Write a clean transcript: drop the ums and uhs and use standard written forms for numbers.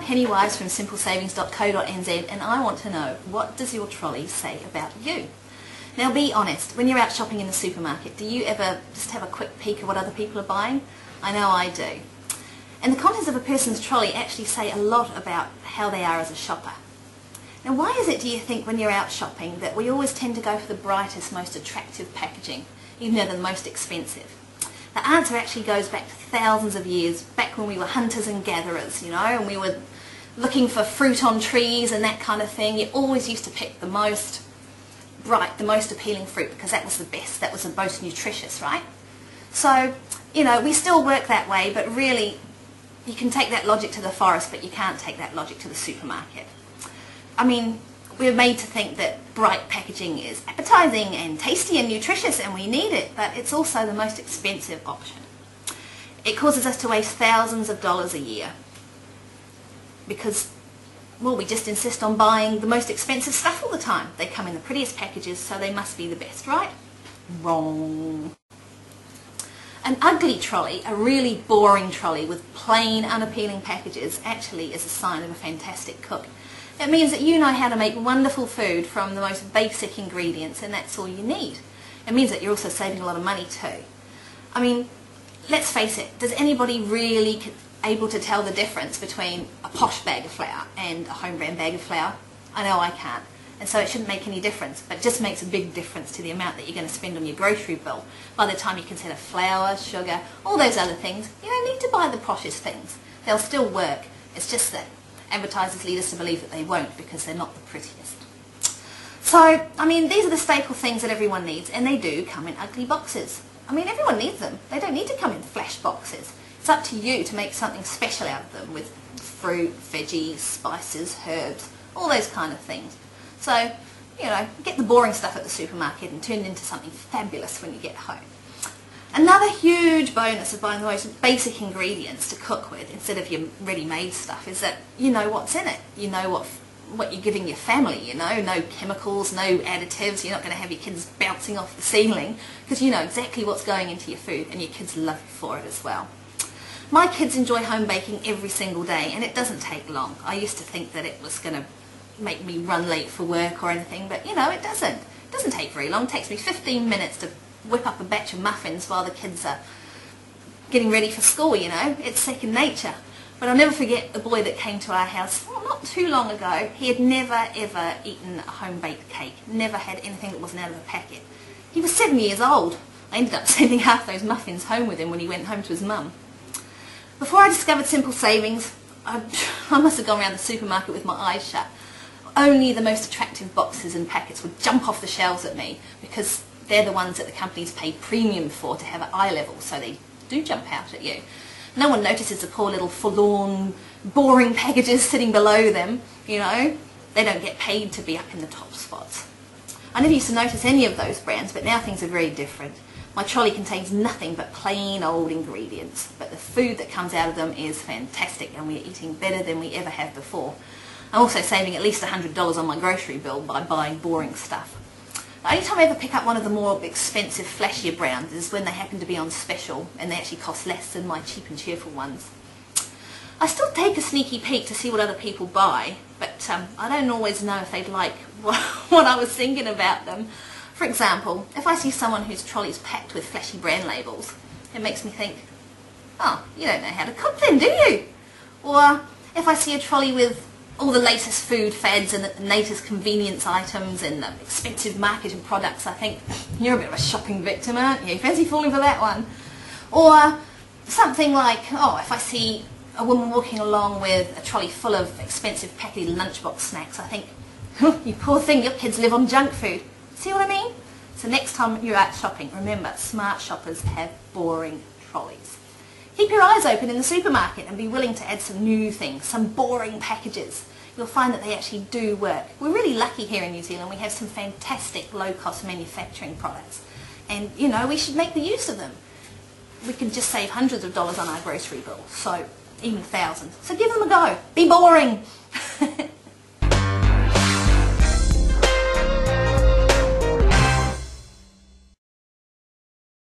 Penny Wise from simplesavings.co.nz, and I want to know, what does your trolley say about you? Now be honest, when you're out shopping in the supermarket, do you ever just have a quick peek at what other people are buying? I know I do. And the contents of a person's trolley actually say a lot about how they are as a shopper. Now why is it, do you think, when you're out shopping that we always tend to go for the brightest, most attractive packaging, even though they're the most expensive? The answer actually goes back to thousands of years, back when we were hunters and gatherers, you know, and we were looking for fruit on trees and that kind of thing. You always used to pick the most bright, the most appealing fruit, because that was the best, that was the most nutritious, right? So, you know, we still work that way, but really you can take that logic to the forest, but you can't take that logic to the supermarket. I mean, we're made to think that bright packaging is appetizing and tasty and nutritious, and we need it, but it's also the most expensive option. It causes us to waste thousands of dollars a year because, well, we just insist on buying the most expensive stuff all the time. They come in the prettiest packages, so they must be the best, right? Wrong. An ugly trolley, a really boring trolley with plain, unappealing packages, actually is a sign of a fantastic cook. It means that you know how to make wonderful food from the most basic ingredients, and that's all you need. It means that you're also saving a lot of money too. I mean, let's face it, does anybody really able to tell the difference between a posh bag of flour and a home brand bag of flour? I know I can't. And so it shouldn't make any difference, but it just makes a big difference to the amount that you're going to spend on your grocery bill. By the time you consider flour, sugar, all those other things, you don't need to buy the poshest things. They'll still work. It's just that advertisers lead us to believe that they won't because they're not the prettiest. So, I mean, these are the staple things that everyone needs, and they do come in ugly boxes. I mean, everyone needs them. They don't need to come in flash boxes. It's up to you to make something special out of them with fruit, veggies, spices, herbs, all those kind of things. So, you know, get the boring stuff at the supermarket and turn it into something fabulous when you get home. Another huge bonus of buying the most basic ingredients to cook with instead of your ready-made stuff is that you know what's in it. You know what you're giving your family, you know, no chemicals, no additives. You're not going to have your kids bouncing off the ceiling because you know exactly what's going into your food, and your kids love you for it as well. My kids enjoy home baking every single day, and it doesn't take long. I used to think that it was going to make me run late for work or anything, but you know, it doesn't. It doesn't take very long. It takes me 15 minutes to whip up a batch of muffins while the kids are getting ready for school, you know. It's second nature. But I'll never forget the boy that came to our house, well, not too long ago. He had never ever eaten a home-baked cake, never had anything that wasn't out of a packet. He was 7 years old. I ended up sending half those muffins home with him when he went home to his mum. Before I discovered Simple Savings, I must have gone around the supermarket with my eyes shut. Only the most attractive boxes and packets would jump off the shelves at me because they're the ones that the companies pay premium for to have at eye level, so they do jump out at you. No one notices the poor little forlorn, boring packages sitting below them, you know. They don't get paid to be up in the top spots. I never used to notice any of those brands, but now things are very different. My trolley contains nothing but plain old ingredients, but the food that comes out of them is fantastic, and we're eating better than we ever have before. I'm also saving at least $100 on my grocery bill by buying boring stuff. The only time I ever pick up one of the more expensive, flashier brands is when they happen to be on special and they actually cost less than my cheap and cheerful ones. I still take a sneaky peek to see what other people buy, but I don't always know if they'd like what I was thinking about them. For example, if I see someone whose trolley's packed with flashy brand labels, it makes me think, oh, you don't know how to cook then, do you? Or if I see a trolley with all the latest food fads and the latest convenience items and the expensive marketing products, I think, you're a bit of a shopping victim, aren't you? Fancy falling for that one. Or something like, oh, if I see a woman walking along with a trolley full of expensive packaged lunchbox snacks, I think, oh, you poor thing, your kids live on junk food. See what I mean? So next time you're out shopping, remember, smart shoppers have boring trolleys. Keep your eyes open in the supermarket and be willing to add some new things, some boring packages. You'll find that they actually do work. We're really lucky here in New Zealand. We have some fantastic low-cost manufacturing products. And, you know, we should make the use of them. We can just save hundreds of dollars on our grocery bill, so even thousands. So give them a go. Be boring.